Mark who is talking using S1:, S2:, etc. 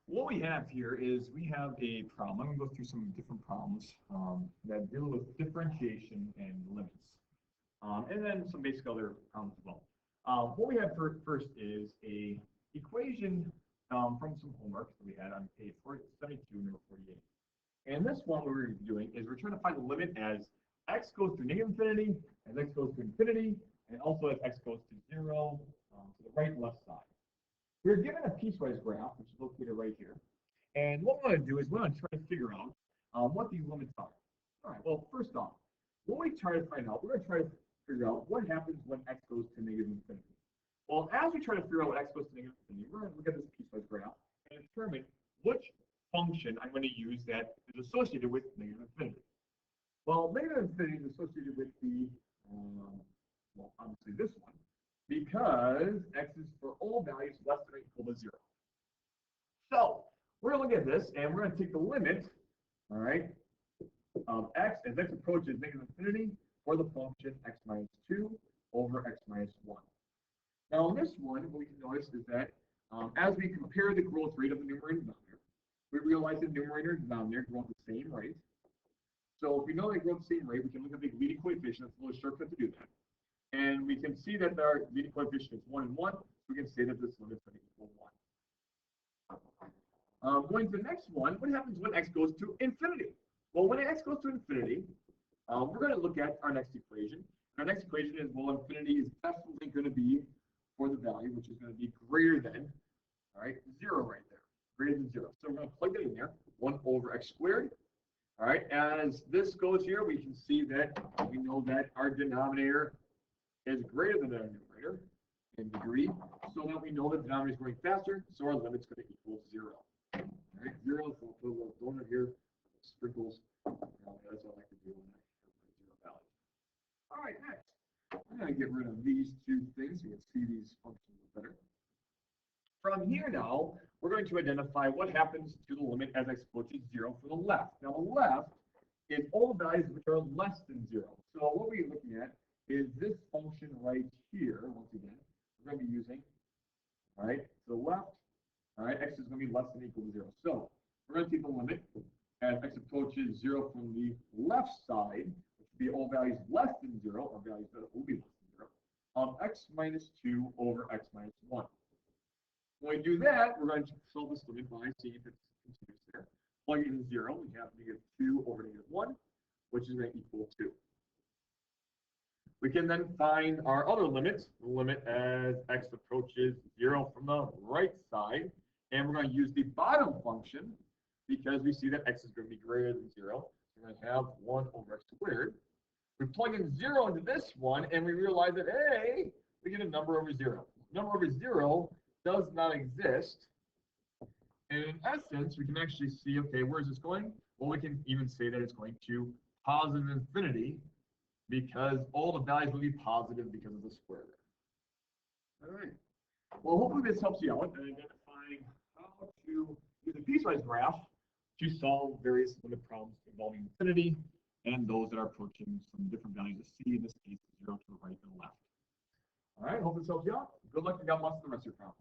S1: what we have here is we have a problem. I'm going to go through some different problems that deal with differentiation and limits, and then some basic other problems as well. What we have first is a equation from some homework that we had on page 72 and number 48. And this one, what we're doing is we're trying to find the limit as x goes to negative infinity, as x goes to infinity, and also as x goes to 0 to the right and left side. We're given a piecewise graph, which is located right here. And what we want to do is we want to try to figure out what these limits are. All right, well, first off, what we try to find out, we're going to try to figure out what happens when x goes to negative infinity. Well, as we try to figure out what x goes to negative infinity, we're going to look at this piecewise graph and determine which function I'm going to use that is associated with negative infinity. Well, negative infinity is associated with the, well, obviously this one, because x is for all values less than or equal to 0. So we're going to look at this, and we're going to take the limit, all right, of x as x approaches negative infinity for the function x minus 2 over x minus 1. Now, in this one, what we can notice is that as we compare the growth rate of the numerator and denominator, we realize the numerator and denominator grow at the same rate. So if we know they grow at the same rate, we can look at the leading coefficient. It's a little shortcut to do that. And we can see that our leading coefficient is 1 and 1. So we can say that this limit is going to equal 1. Going to the next one, what happens when x goes to infinity? Well, when x goes to infinity, we're going to look at our next equation. Our next equation is, well, infinity is definitely going to be for the value, which is going to be greater than, all right, 0 right there, greater than 0. So we're going to plug that in there, 1 over x squared. All right, as this goes here, we can see that we know that our denominator is greater than our numerator in degree, so that we know that the denominator is growing faster, so our limit's going to equal 0. All right, 0, so we'll put a little donut here, sprinkles. That's what I like to do when I have 0 value. All right, next, I'm going to get rid of these two things so you can see these functions better. From here now, we're going to identify what happens to the limit as x approaches 0 for the left. Now, the left is all values which are less than 0. So what we're looking at is this function right here. Once again, we're going to be using, all right, to the left, all right, x is going to be less than or equal to 0. So we're going to take the limit as x approaches 0 from the left side, which would be all values less than 0, or values that will be less than 0, of x minus 2 over x minus 1. When we do that, we're going to solve this limit by seeing if it's continuous there. Plugging in 0, we have negative 2 over negative 1, which is going to equal 2. We can then find our other limits, the limit as x approaches 0 from the right side. And we're going to use the bottom function because we see that x is going to be greater than 0. We're going to have 1 over x squared. We plug in 0 into this one, and we realize that, hey, we get a number over 0. Number over 0 does not exist. And in essence, we can actually see, okay, where is this going? Well, we can even say that it's going to positive infinity because all the values will be positive because of the square there. All right. Well, hopefully this helps you out in identifying how to use a piecewise graph to solve various limit problems involving infinity and those that are approaching some different values of c, in this case, 0 to the right and left. All right, hope this helps you out. Good luck and God bless the rest of your problems.